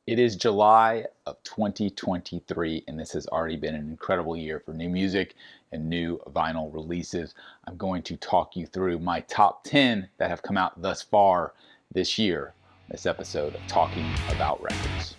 It is July of 2023, and this has already been an incredible year for new music and new vinyl releases. I'm going to talk you through my top 10 that have come out thus far this year, this episode of Talking About Records.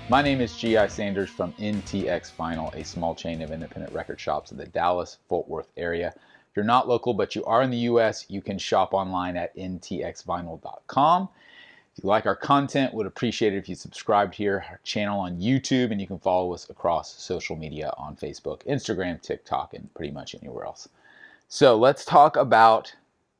My name is G.I. Sanders from NTX Vinyl, a small chain of independent record shops in the Dallas-Fort Worth area. If you're not local but you are in the U.S., you can shop online at ntxvinyl.com. If you like our content, would appreciate it if you subscribed here, our channel on YouTube, and you can follow us across social media on Facebook, Instagram, TikTok, and pretty much anywhere else. So let's talk about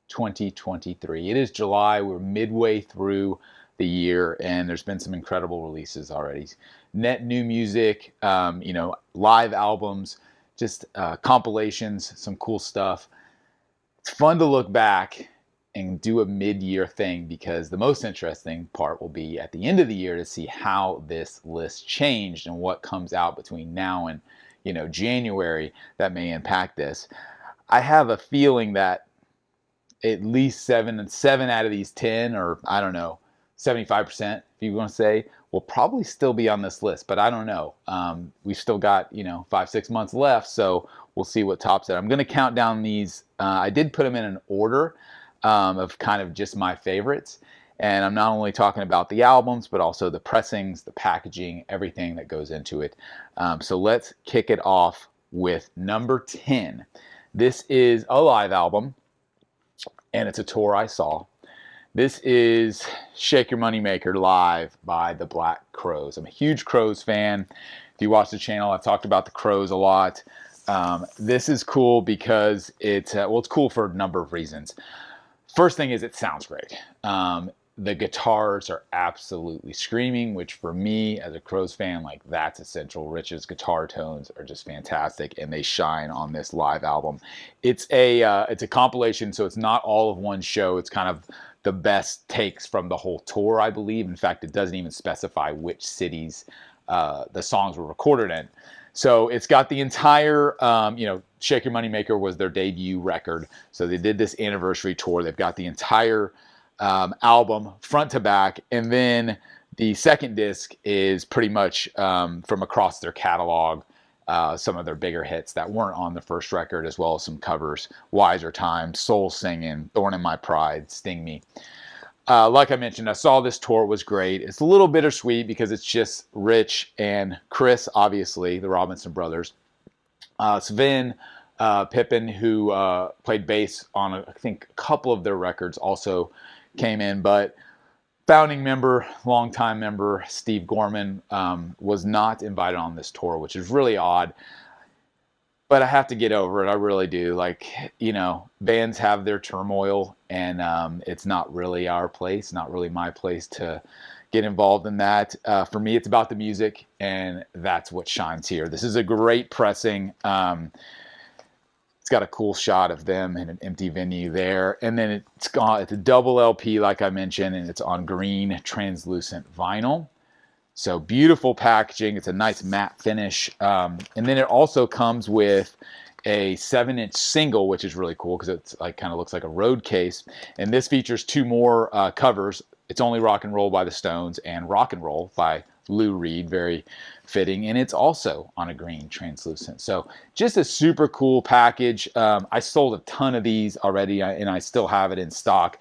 2023. It is July. We're midway through the year, and there's been some incredible releases already. Net new music, live albums, just compilations, some cool stuff. It's fun to look back and do a mid-year thing, because the most interesting part will be at the end of the year to see how this list changed and what comes out between now and January that may impact this. I have a feeling that at least seven out of these 10, or I don't know, 75%, if you want to say, will probably still be on this list, but I don't know. We've still got 5-6 months left, so we'll see what tops it. I'm going to count down these. I did put them in an order of kind of just my favorites, and I'm not only talking about the albums, but also the pressings, the packaging, everything that goes into it. So let's kick it off with number 10. This is a live album, and it's a tour I saw. This is Shake Your Moneymaker Live by the Black Crowes. I'm a huge Crowes fan. If you watch the channel, I've talked about the Crowes a lot. This is cool because it's cool for a number of reasons. First thing is it sounds great. The guitars are absolutely screaming, which for me as a Crowes fan, that's essential. Rich's guitar tones are just fantastic, and they shine on this live album. It's a compilation, so it's not all of one show. It's kind of the best takes from the whole tour, I believe. In fact, it doesn't even specify which cities the songs were recorded in. So it's got the entire, Shake Your Moneymaker was their debut record. So they did this anniversary tour. They've got the entire album front to back. And then the second disc is pretty much from across their catalog. Some of their bigger hits that weren't on the first record, as well as some covers: Wiser Times, Soul Singing, Thorn in My Pride, Sting Me. Like I mentioned, I saw this tour. It was great. It's a little bittersweet because it's just Rich and Chris, obviously, the Robinson brothers. Sven Pippen, who played bass on, I think, a couple of their records, also came in, but founding member, longtime member, Steve Gorman, was not invited on this tour, which is really odd. But I have to get over it. I really do. Bands have their turmoil, and it's not really our place, not really my place to get involved in that. For me, it's about the music, and that's what shines here. This is a great pressing. It's got a cool shot of them in an empty venue there. And then it's a double LP, like I mentioned, and it's on green translucent vinyl. So beautiful packaging. It's a nice matte finish. And then it also comes with a 7-inch single, which is really cool because it's kind of looks like a road case. And this features two more covers. It's Only Rock and Roll by the Stones and Rock and Roll by Lou Reed, very fitting, and it's also on a green translucent. So just a super cool package. I sold a ton of these already, and I still have it in stock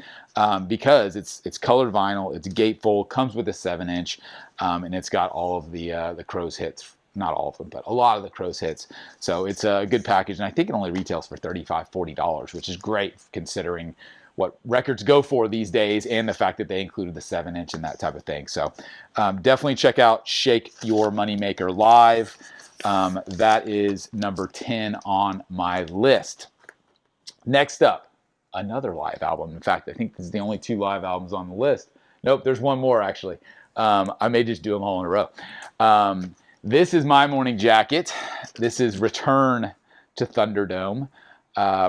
because it's colored vinyl, it's gatefold, comes with a 7-inch, and it's got all of the Crowes hits. Not all of them, but a lot of the Crowes hits. So it's a good package, and I think it only retails for $35-$40, which is great considering what records go for these days, and the fact that they included the 7-inch and that type of thing. So definitely check out Shake Your Moneymaker Live. That is number 10 on my list. Next up, another live album. In fact, I think this is the only 2 live albums on the list. Nope, there's one more actually. I may just do them all in a row. This is My Morning Jacket. This is Return to Thunderdome,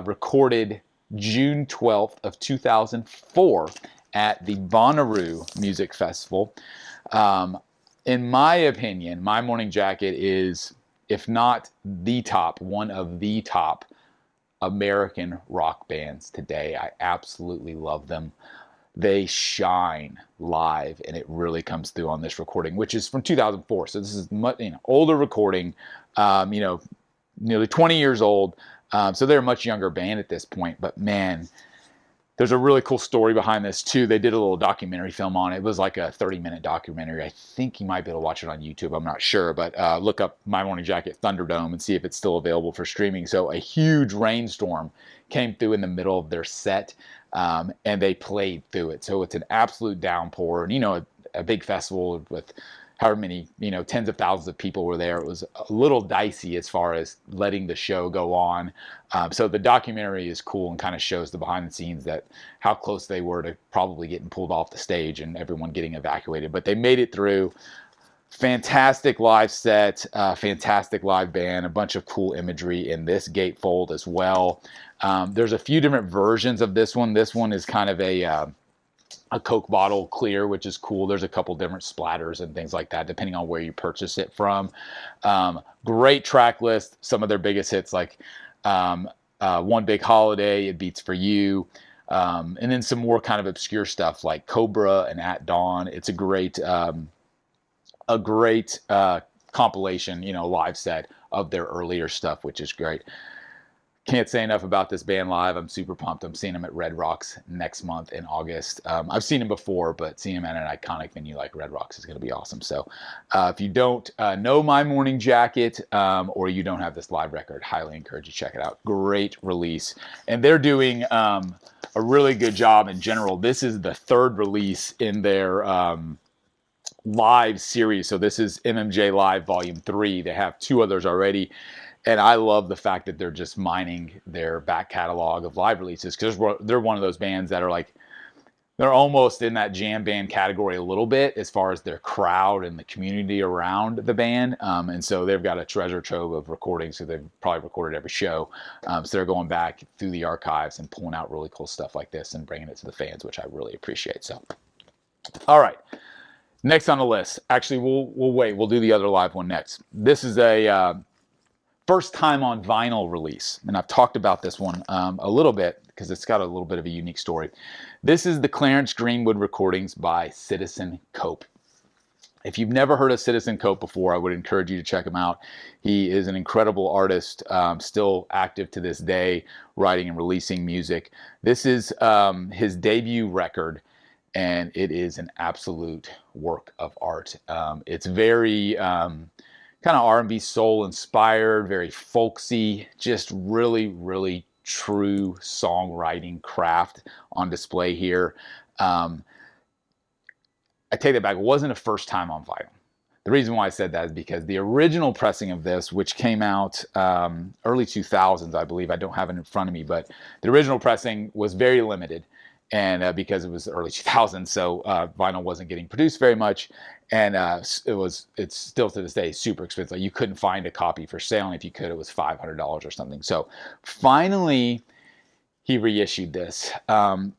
recorded June 12th of 2004 at the Bonnaroo Music Festival. In my opinion, My Morning Jacket is, if not the top, one of the top American rock bands today. I absolutely love them. They shine live, and it really comes through on this recording, which is from 2004. So this is much, older recording, nearly 20 years old. So they're a much younger band at this point. But man, there's a really cool story behind this too. They did a little documentary film on it. It was like a 30-minute documentary. I think you might be able to watch it on YouTube. I'm not sure, but look up My Morning Jacket Thunderdome and see if it's still available for streaming. So a huge rainstorm came through in the middle of their set, and they played through it. So it's an absolute downpour, and a big festival with however many, tens of thousands of people were there. It was a little dicey as far as letting the show go on. So the documentary is cool and kind of shows the behind the scenes, that how close they were to probably getting pulled off the stage and everyone getting evacuated. But they made it through. Fantastic live set, fantastic live band, a bunch of cool imagery in this gatefold as well. There's a few different versions of this one. This one is kind of a Coke bottle clear, which is cool. There's a couple different splatters and things like that, depending on where you purchase it from. Great track list. Some of their biggest hits, like One Big Holiday, It Beats for You, and then some more kind of obscure stuff like Cobra and At Dawn. It's a great compilation, live set of their earlier stuff, which is great. Can't say enough about this band live. I'm super pumped. I'm seeing them at Red Rocks next month in August. I've seen them before, but seeing them at an iconic venue like Red Rocks is going to be awesome. So if you don't know My Morning Jacket, or you don't have this live record, highly encourage you to check it out. Great release. And they're doing a really good job in general. This is the third release in their live series. So this is MMJ Live Volume 3. They have 2 others already. And I love the fact that they're just mining their back catalog of live releases, because they're one of those bands that are they're almost in that jam band category a little bit as far as their crowd and the community around the band. And so they've got a treasure trove of recordings. So they've probably recorded every show. So they're going back through the archives and pulling out really cool stuff like this and bringing it to the fans, which I really appreciate. So, all right. Next on the list. Actually, we'll wait. We'll do the other live one next. This is a first time on vinyl release, and I've talked about this one a little bit because it's got a little bit of a unique story. This is the Clarence Greenwood recordings by Citizen Cope. If you've never heard of Citizen Cope before, I would encourage you to check him out. He is an incredible artist, still active to this day, writing and releasing music. This is his debut record, and it is an absolute work of art. It's very kind of R&B soul inspired, very folksy, just really, really true songwriting craft on display here. I take that back. It wasn't a first time on vinyl. The reason why I said that is because the original pressing of this, which came out early 2000s, I believe, I don't have it in front of me, but the original pressing was very limited. And because it was early 2000s, so vinyl wasn't getting produced very much, and it's still to this day super expensive. You couldn't find a copy for sale, and if you could, it was $500 or something. So finally, he reissued this.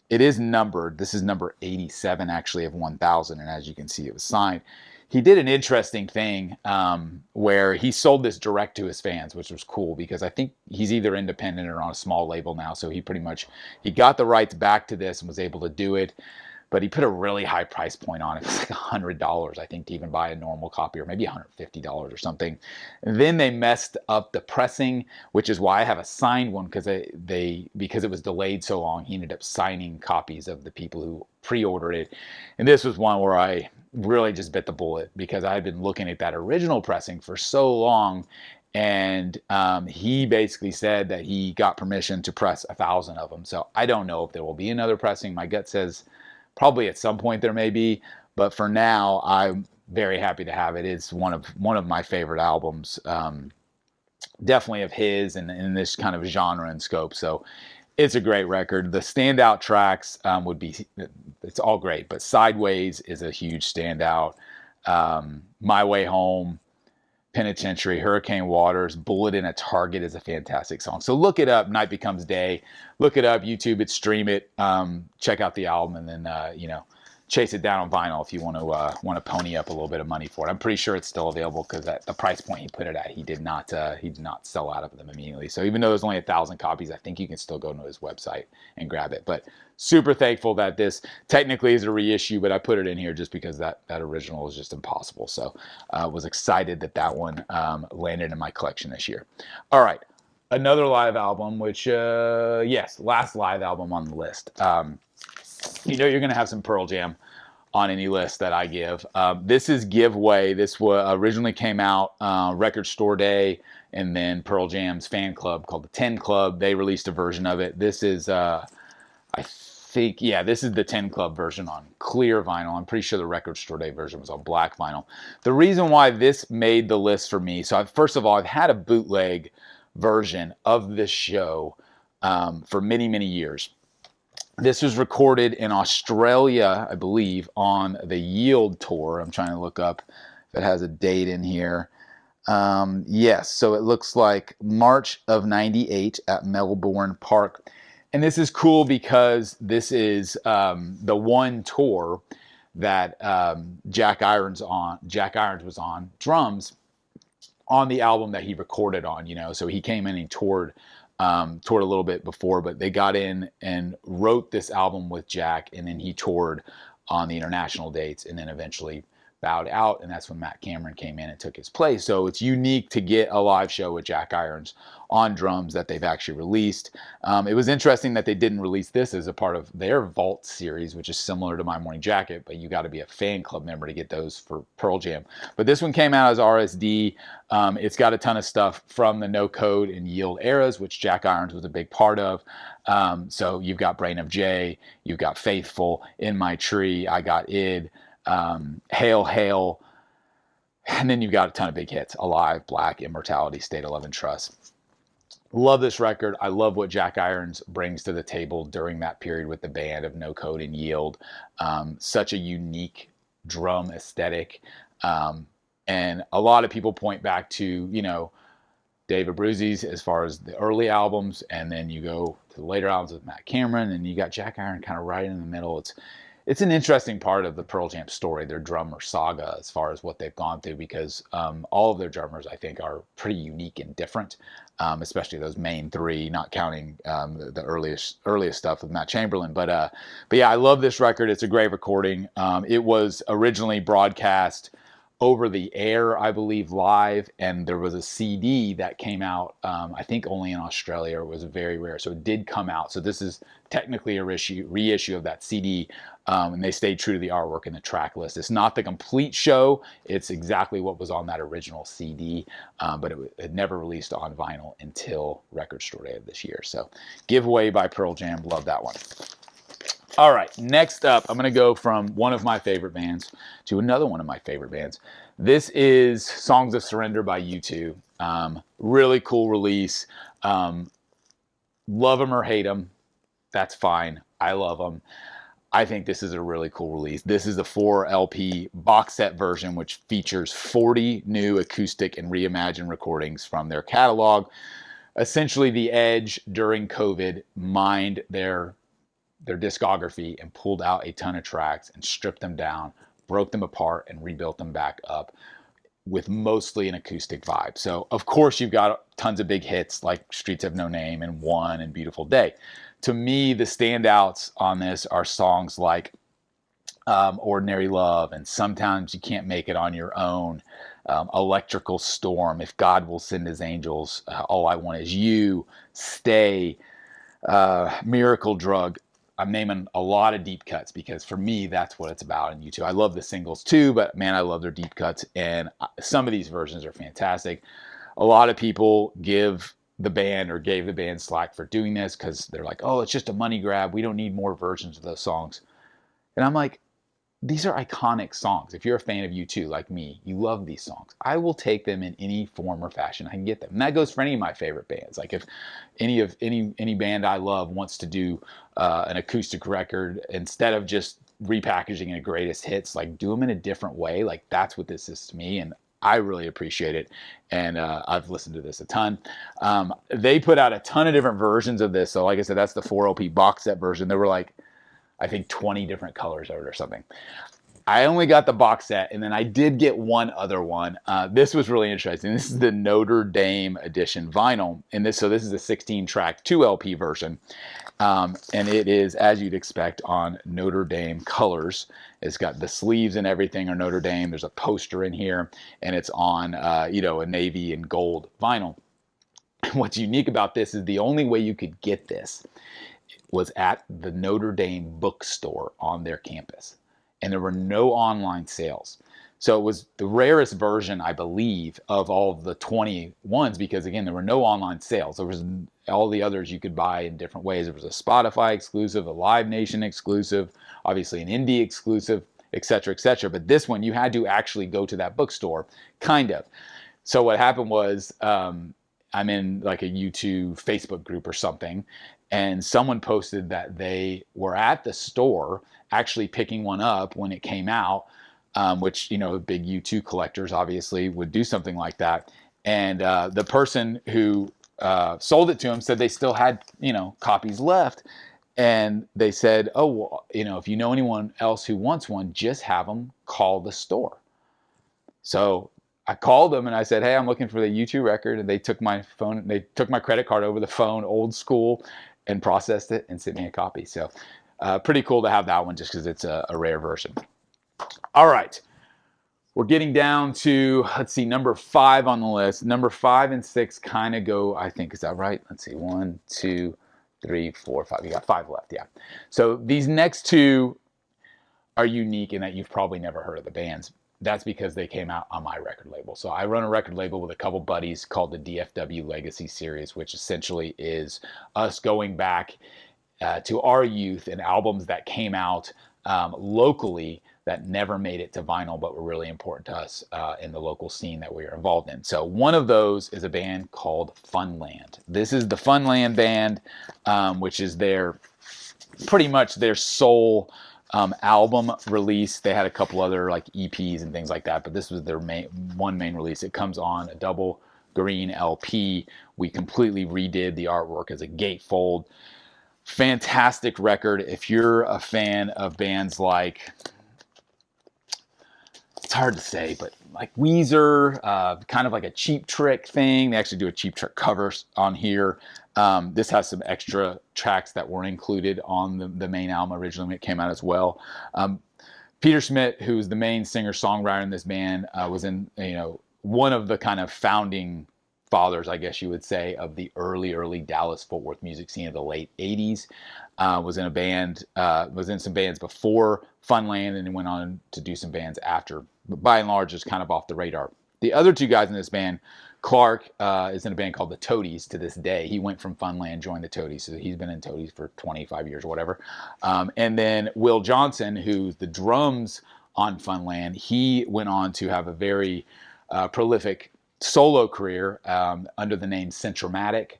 It is numbered. This is number 87, actually, of 1000, and as you can see, it was signed. He did an interesting thing where he sold this direct to his fans, which was cool because I think he's either independent or on a small label now. So he got the rights back to this and was able to do it. But he put a really high price point on it. It was like $100, I think, to even buy a normal copy, or maybe $150 or something. And then they messed up the pressing, which is why I have a signed one, because because it was delayed so long, he ended up signing copies of the people who pre-ordered it. And this was one where I really just bit the bullet, because I had been looking at that original pressing for so long, and he basically said that he got permission to press 1,000 of them. So I don't know if there will be another pressing. My gut says probably at some point there may be, but for now I'm very happy to have it. It's one of my favorite albums, definitely of his, and in this kind of genre and scope. So it's a great record. The standout tracks would be, it's all great, but Sideways is a huge standout. My Way Home, Penitentiary, Hurricane Waters, Bullet in a Target is a fantastic song. So look it up, Night Becomes Day. Look it up, YouTube it, stream it, check out the album, and then, you know, chase it down on vinyl if you want to pony up a little bit of money for it. I'm pretty sure it's still available because at the price point he put it at, he did not sell out of them immediately. So even though there's only 1,000 copies, I think you can still go to his website and grab it. But super thankful that this technically is a reissue, but I put it in here just because that original is just impossible. So I was excited that one landed in my collection this year. All right, another live album, which yes, last live album on the list. You know you're going to have some Pearl Jam on any list that I give. This is Give Way. This originally came out Record Store Day, and then Pearl Jam's fan club called the 10 Club, they released a version of it. This is, I think, yeah, this is the 10 Club version on clear vinyl. I'm pretty sure the Record Store Day version was on black vinyl. The reason why this made the list for me, so first of all, I've had a bootleg version of this show for many, many years. This was recorded in Australia, I believe, on the Yield tour. I'm trying to look up if it has a date in here. Yes, so it looks like March of '98 at Melbourne Park. And this is cool because this is the one tour that Jack Irons was on drums on the album that he recorded on, you know. So he came in and toured a little bit before, but they got in and wrote this album with Jack, and then he toured on the international dates and then eventually bowed out, and that's when Matt Cameron came in and took his place. So it's unique to get a live show with Jack Irons on drums that they've actually released. It was interesting that they didn't release this as a part of their Vault series, which is similar to My Morning Jacket, but you got to be a fan club member to get those for Pearl Jam. But this one came out as RSD. It's got a ton of stuff from the No Code and Yield eras, which Jack Irons was a big part of. So you've got Brain of J, you've got Faithful, In My Tree, I Got Id, Hail Hail, and then you've got a ton of big hits: Alive, Black, Immortality, State of Love and Trust. Love this record. I love what Jack Irons brings to the table during that period with the band of No Code and Yield. Such a unique drum aesthetic, and a lot of people point back to, you know, Dave Abruzzi's as far as the early albums, and then you go to the later albums with Matt Cameron, and you got Jack Irons kind of right in the middle. It's an interesting part of the Pearl Jam story, their drummer saga, as far as what they've gone through, because all of their drummers, I think, are pretty unique and different, especially those main three, not counting the earliest stuff with Matt Chamberlain. But yeah, I love this record. It's a great recording. It was originally broadcast over the air, I believe, live, and there was a CD that came out, I think only in Australia. It was very rare, so it did come out. So this is technically a reissue of that CD, and they stayed true to the artwork and the track list. It's not the complete show. It's exactly what was on that original CD, but it never released on vinyl until Record Store Day of this year. So Give Way by Pearl Jam, love that one. All right, next up, I'm going to go from one of my favorite bands to another one of my favorite bands. This is Songs of Surrender by U2. Really cool release. Love them or hate them, that's fine. I love them. I think this is a really cool release. This is a 4 LP box set version, which features 40 new acoustic and reimagined recordings from their catalog. Essentially, The Edge, during COVID, mined their discography and pulled out a ton of tracks and stripped them down, broke them apart, and rebuilt them back up with mostly an acoustic vibe. So, of course, you've got tons of big hits like Streets Have No Name and One and Beautiful Day. To me, the standouts on this are songs like Ordinary Love and Sometimes You Can't Make It on Your Own, Electrical Storm, If God Will Send His Angels, All I Want Is You, Stay, Miracle Drug. I'm naming a lot of deep cuts because for me, that's what it's about in U2. I love the singles too, but man, I love their deep cuts, and some of these versions are fantastic. A lot of people gave the band slack for doing this because they're like, oh, it's just a money grab. We don't need more versions of those songs. And I'm like, these are iconic songs. If you're a fan of U2 like me, you love these songs. I will take them in any form or fashion I can get them. And that goes for any of my favorite bands. Like if any band I love wants to do an acoustic record, instead of just repackaging a greatest hits, like do them in a different way. Like that's what this is to me. And I really appreciate it, and I've listened to this a ton. They put out a ton of different versions of this. So like I said, that's the 4 LP box set version. There were like, I think 20 different colors of it or something. I only got the box set, and then I did get one other one. This was really interesting. This is the Notre Dame edition vinyl, and this is a 16-track 2 LP version, and it is, as you'd expect, on Notre Dame colors. It's got the sleeves and everything are Notre Dame. There's a poster in here, and it's on a navy and gold vinyl. What's unique about this is the only way you could get this was at the Notre Dame bookstore on their campus. And there were no online sales. So it was the rarest version, I believe, of all of the 21s because, again, there were no online sales. There was all the others you could buy in different ways. There was a Spotify exclusive, a Live Nation exclusive, obviously an indie exclusive, et cetera, et cetera. But this one, you had to actually go to that bookstore, kind of. So what happened was I'm in like a U2 Facebook group or something, and someone posted that they were at the store actually picking one up when it came out, which, big U2 collectors obviously would do something like that. And the person who sold it to him said they still had, copies left. And they said, oh, well, if you know anyone else who wants one, just have them call the store. So I called them and I said, hey, I'm looking for the U2 record. And they took my phone, they took my credit card over the phone, old school, and processed it and sent me a copy. So pretty cool to have that one just because it's a rare version. All right. We're getting down to, let's see, number 5 on the list. Number 5 and 6 kind of go, I think, is that right? Let's see, 1, 2, 3, 4, 5. You got 5 left, yeah. So these next 2 are unique in that you've probably never heard of the bands. That's because they came out on my record label. So I run a record label with a couple buddies called the DFW Legacy Series, which essentially is us going back to our youth and albums that came out locally that never made it to vinyl but were really important to us in the local scene that we were involved in. So one of those is a band called Funland. This is the Funland band, which is pretty much their sole album release. They had a couple other like EPs and things like that, but this was their main release. It comes on a double green LP. We completely redid the artwork as a gatefold. Fantastic record. If you're a fan of bands like, it's hard to say, but like Weezer, kind of like a Cheap Trick thing. They actually do a Cheap Trick cover on here. This has some extra tracks that were included on the main album originally when it came out as well. Peter Schmidt, who's the main singer-songwriter in this band, was in one of the kind of founding fathers, I guess you would say, of the early Dallas-Fort Worth music scene of the late 80s. Was in some bands before Funland and went on to do some bands after. But by and large, just kind of off the radar. The other 2 guys in this band, Clark is in a band called the Toadies to this day. He went from Funland, joined the Toadies, so he's been in Toadies for 25 years or whatever. And then Will Johnson, who's the drums on Funland, he went on to have a very prolific solo career under the name Centromatic.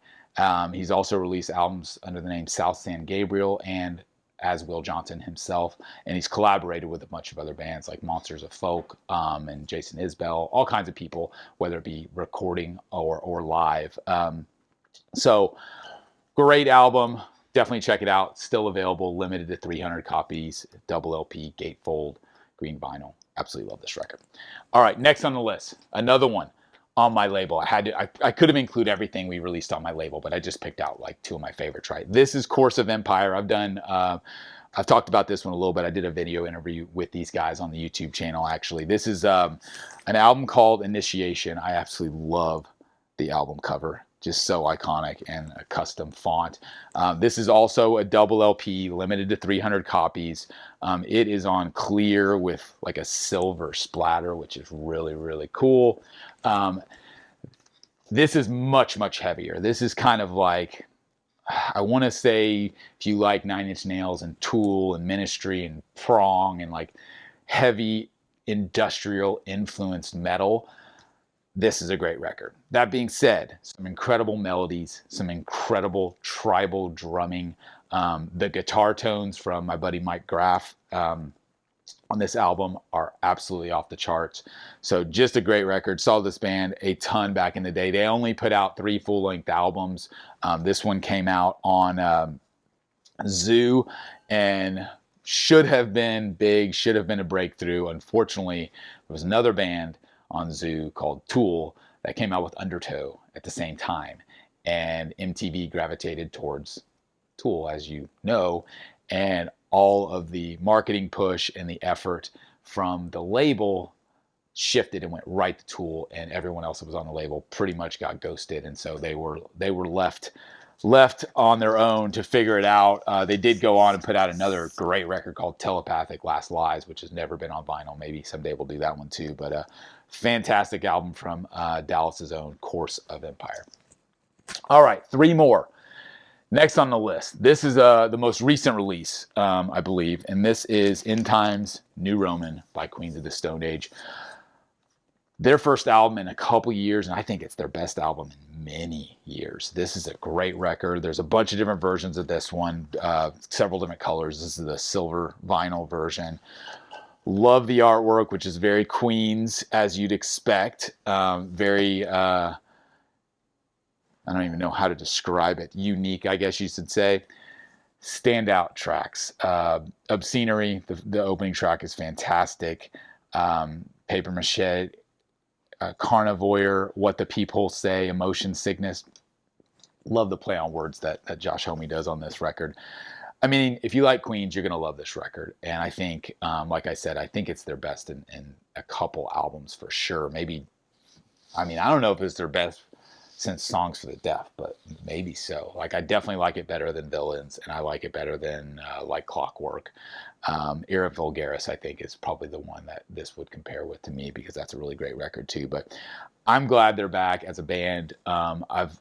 He's also released albums under the name South San Gabriel and as Will Johnson himself, and he's collaborated with a bunch of other bands like Monsters of Folk and Jason Isbell, all kinds of people, whether it be recording or live. So great album. Definitely check it out. Still available, limited to 300 copies, double LP, gatefold, green vinyl. Absolutely love this record. All right, next on the list, another one on my label. I could have included everything we released on my label, but I just picked out like 2 of my favorites, right? This is Course of Empire. I've talked about this one a little bit. I did a video interview with these guys on the YouTube channel, actually. This is an album called Initiation. I absolutely love the album cover. Just so iconic, and a custom font. This is also a double LP, limited to 300 copies. It is on clear with like a silver splatter, which is really, really cool. This is much, much heavier. This is kind of like, I want to say, if you like 9 Inch Nails and Tool and Ministry and Prong and like heavy industrial influenced metal, this is a great record. That being said, some incredible melodies, some incredible tribal drumming. The guitar tones from my buddy Mike Graff on this album are absolutely off the charts. So just a great record. Saw this band a ton back in the day. They only put out 3 full-length albums. This one came out on Zoo and should have been big, should have been a breakthrough. Unfortunately, there was another band on Zoo called Tool that came out with Undertow at the same time. And MTV gravitated towards Tool, as you know, and all of the marketing push and the effort from the label shifted and went right to Tool, and everyone else that was on the label pretty much got ghosted, and so they were left on their own to figure it out. They did go on and put out another great record called Telepathic Last Lies, which has never been on vinyl. Maybe someday we'll do that one too, but a fantastic album from Dallas's own Course of Empire. All right, 3 more. Next on the list, this is the most recent release, I believe, and this is In Time's New Roman by Queens of the Stone Age. Their first album in a couple years, and I think it's their best album in many years. This is a great record. There's a bunch of different versions of this one, several different colors. This is the silver vinyl version. Love the artwork, which is very Queens, as you'd expect. Very... I don't even know how to describe it. Unique, I guess you should say. Standout tracks. Obscenery, the opening track is fantastic. Paper Mache, Carnivore, What the People Say, Emotion Sickness. Love the play on words that Josh Homme does on this record. I mean, if you like Queens, you're going to love this record. And I think, like I said, I think it's their best in a couple albums for sure. Maybe, I mean, I don't know if it's their best since Songs for the Deaf, but maybe so. Like, I definitely like it better than Villains, and I like it better than Like Clockwork. Era Vulgaris, I think, is probably the one that this would compare with to me, because that's a really great record too. But I'm glad they're back as a band. I've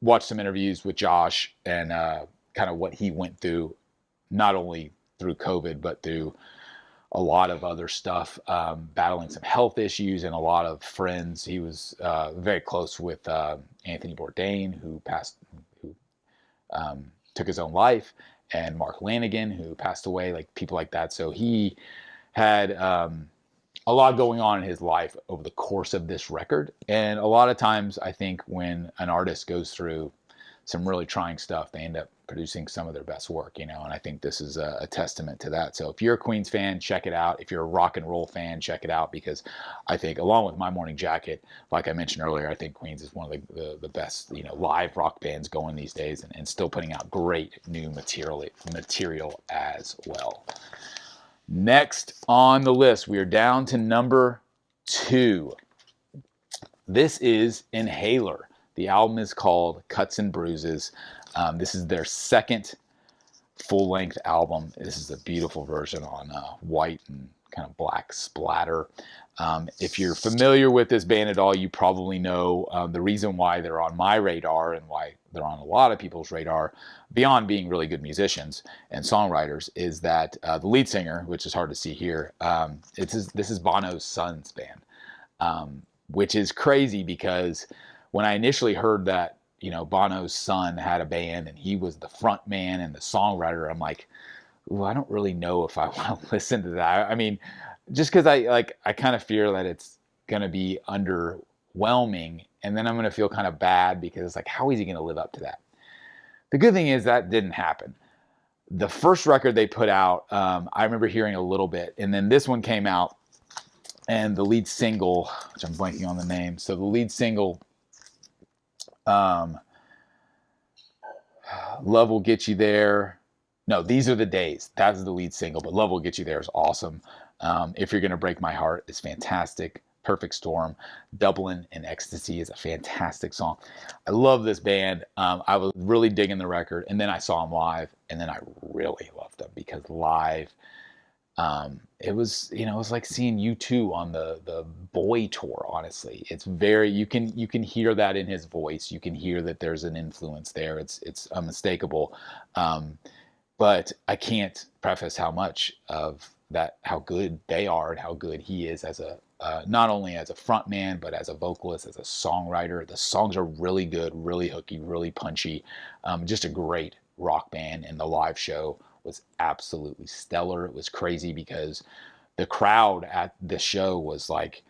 watched some interviews with Josh and kind of what he went through, not only through COVID, but through a lot of other stuff, battling some health issues and a lot of friends. He was very close with Anthony Bourdain, who took his own life, and Mark Lanigan, who passed away, like people like that. So he had a lot going on in his life over the course of this record. And a lot of times, I think when an artist goes through some really trying stuff, they end up producing some of their best work, you know, and I think this is a testament to that. So if you're a Queens fan, check it out. If you're a rock and roll fan, check it out, because I think, along with My Morning Jacket, like I mentioned earlier, I think Queens is one of the best, you know, live rock bands going these days, and still putting out great new material as well. Next on the list, we are down to number 2. This is Inhaler. The album is called Cuts and Bruises. This is their second full-length album. This is a beautiful version on white and kind of black splatter. If you're familiar with this band at all, you probably know the reason why they're on my radar and why they're on a lot of people's radar, beyond being really good musicians and songwriters, is that the lead singer, which is hard to see here, this is Bono's son's band, which is crazy, because when I initially heard that, you know, Bono's son had a band and he was the front man and the songwriter, I'm like, ooh, I don't really know if I want to listen to that. I mean, just because I kind of fear that it's going to be underwhelming, and then I'm going to feel kind of bad, because it's like, how is he going to live up to that? The good thing is that didn't happen. The first record they put out, I remember hearing a little bit, and then this one came out, and the lead single, which I'm blanking on the name, so the lead single, Love Will Get You There. No, These Are the Days. That's the lead single, but Love Will Get You There is awesome. If You're Gonna Break My Heart is fantastic. Perfect Storm, Dublin and Ecstasy is a fantastic song. I love this band. I was really digging the record, and then I saw them live, and then I really loved them, because live, it was, you know, it was like seeing U2 on the Boy tour. Honestly, it's very, you can hear that in his voice. You can hear that there's an influence there. It's unmistakable. But I can't preface how much of that, how good they are and how good he is as a not only as a front man, but as a vocalist, as a songwriter. The songs are really good, really hooky, really punchy. Just a great rock band, and the live show was absolutely stellar. It was crazy because the crowd at the show was like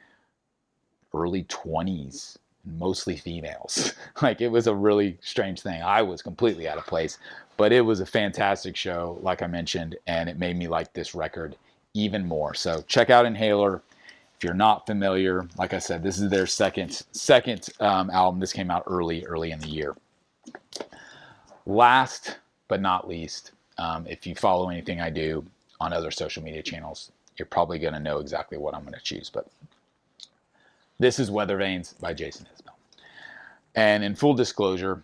early 20s, mostly females. Like, it was a really strange thing. I was completely out of place, but it was a fantastic show, like I mentioned, and it made me like this record even more. So check out Inhaler. If you're not familiar, like I said, this is their second album. This came out early in the year. Last but not least, if you follow anything I do on other social media channels, you're probably going to know exactly what I'm going to choose. But this is Weather Vanes by Jason Isbell. And in full disclosure,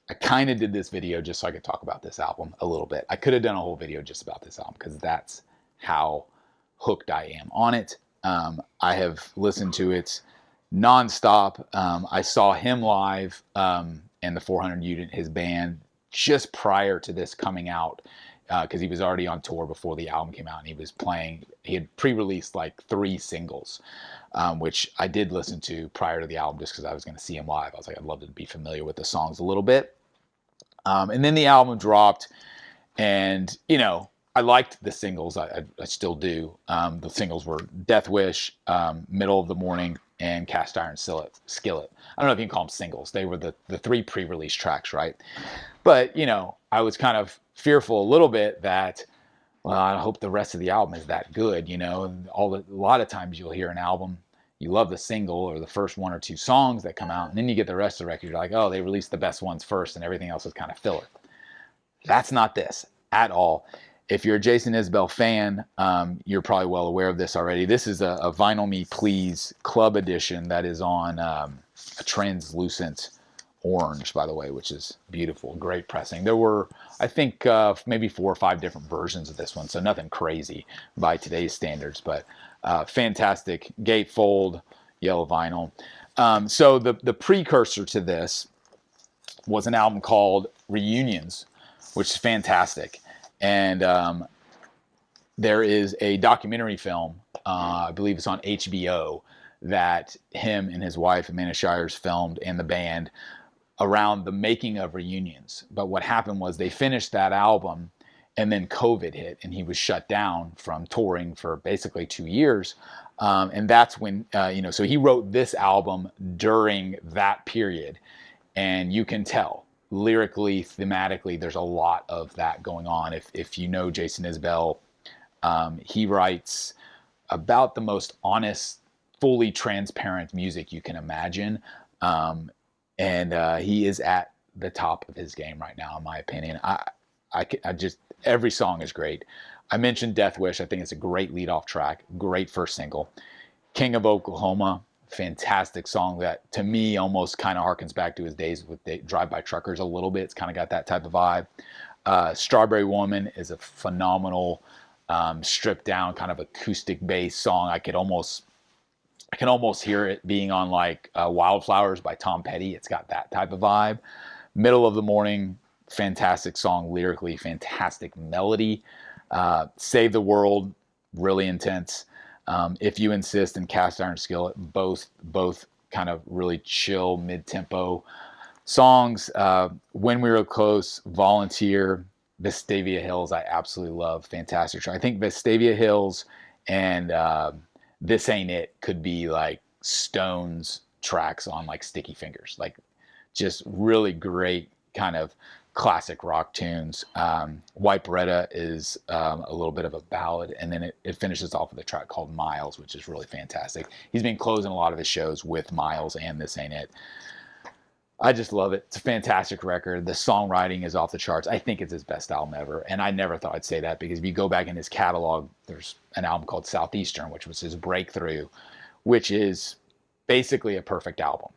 I kind of did this video just so I could talk about this album a little bit. I could have done a whole video just about this album because that's how hooked I am on it. I have listened to it nonstop. I saw him live and the 400 Unit, his band, just prior to this coming out, because he was already on tour before the album came out, and he was playing. He had pre-released like 3 singles, which I did listen to prior to the album just because I was going to see him live. I was like, I'd love to be familiar with the songs a little bit. And then the album dropped, and I liked the singles. I still do. The singles were Death Wish, Middle of the Morning, and Cast Iron Skillet. I don't know if you can call them singles. They were the 3 pre-release tracks, right? But, I was kind of fearful a little bit that, well, I hope the rest of the album is that good, A lot of times you'll hear an album, you love the single or the first 1 or 2 songs that come out, and then you get the rest of the record, you're like, oh, they released the best ones first and everything else is kind of filler. That's not this at all. If you're a Jason Isbell fan, you're probably well aware of this already. This is a Vinyl Me Please Club edition that is on a translucent orange, by the way, which is beautiful. Great pressing. There were, I think, maybe 4 or 5 different versions of this one, so nothing crazy by today's standards, but fantastic gatefold yellow vinyl. So the precursor to this was an album called Reunions, which is fantastic. And there is a documentary film, I believe it's on HBO, that him and his wife, Amanda Shires, filmed, and the band, around the making of Reunions. But what happened was they finished that album, and then COVID hit, and he was shut down from touring for basically 2 years. And that's when, so he wrote this album during that period. And you can tell, lyrically, thematically, there's a lot of that going on. If you know Jason Isbell, he writes about the most honest, fully transparent music you can imagine. And he is at the top of his game right now, in my opinion. I just, every song is great. I mentioned Death Wish. I think it's a great lead-off track, great first single. King of Oklahoma, fantastic song that, to me, almost kind of harkens back to his days with Drive-By Truckers a little bit. It's kind of got that type of vibe. Strawberry Woman is a phenomenal, stripped-down kind of acoustic bass song. I can almost hear it being on like Wildflowers by Tom Petty. It's got that type of vibe. Middle of the Morning, fantastic song lyrically, fantastic melody. Save the World, really intense. If You Insist and Cast Iron Skillet, both kind of really chill, mid-tempo songs. When We Were Close, Volunteer, Vestavia Hills, I absolutely love. Fantastic track. I think Vestavia Hills and This Ain't It could be like Stones tracks on like Sticky Fingers. Like, just really great kind of classic rock tunes. White Beretta is a little bit of a ballad, and then it finishes off with a track called Miles, which is really fantastic. He's been closing a lot of his shows with Miles and This Ain't It. I just love it. It's a fantastic record. The songwriting is off the charts. I think it's his best album ever, and I never thought I'd say that, because if you go back in his catalog, there's an album called Southeastern, which was his breakthrough, which is basically a perfect album.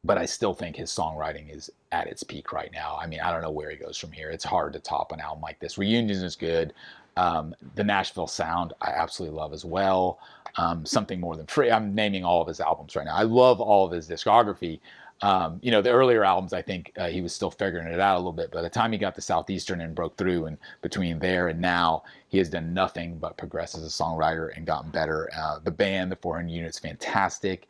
But I still think his songwriting is at its peak right now. I mean, I don't know where he goes from here. It's hard to top an album like this. Reunions is good. The Nashville Sound, I absolutely love as well. Something More Than Free. I'm naming all of his albums right now. I love all of his discography. The earlier albums, I think he was still figuring it out a little bit. By the time he got to Southeastern and broke through, and between there and now, he has done nothing but progress as a songwriter and gotten better. The band, the 400 Units, fantastic.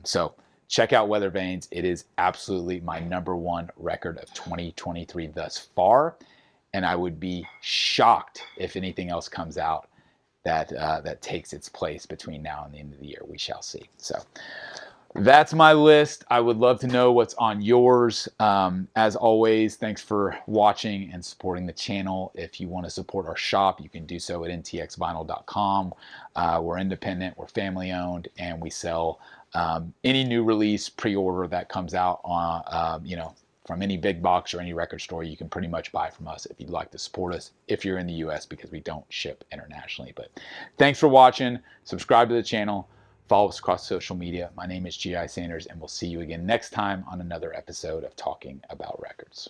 So check out Weather Vanes. It is absolutely my #1 record of 2023 thus far. and I would be shocked if anything else comes out that takes its place between now and the end of the year. We shall see. So that's my list. I would love to know what's on yours. As always, thanks for watching and supporting the channel. If you want to support our shop, you can do so at ntxvinyl.com. We're independent, we're family owned, and we sell any new release pre-order that comes out on, from any big box or any record store. You can pretty much buy from us if you'd like to support us if you're in the US, because we don't ship internationally. But thanks for watching. Subscribe to the channel. Follow us across social media. My name is G.I. Sanders, and we'll see you again next time on another episode of Talking About Records.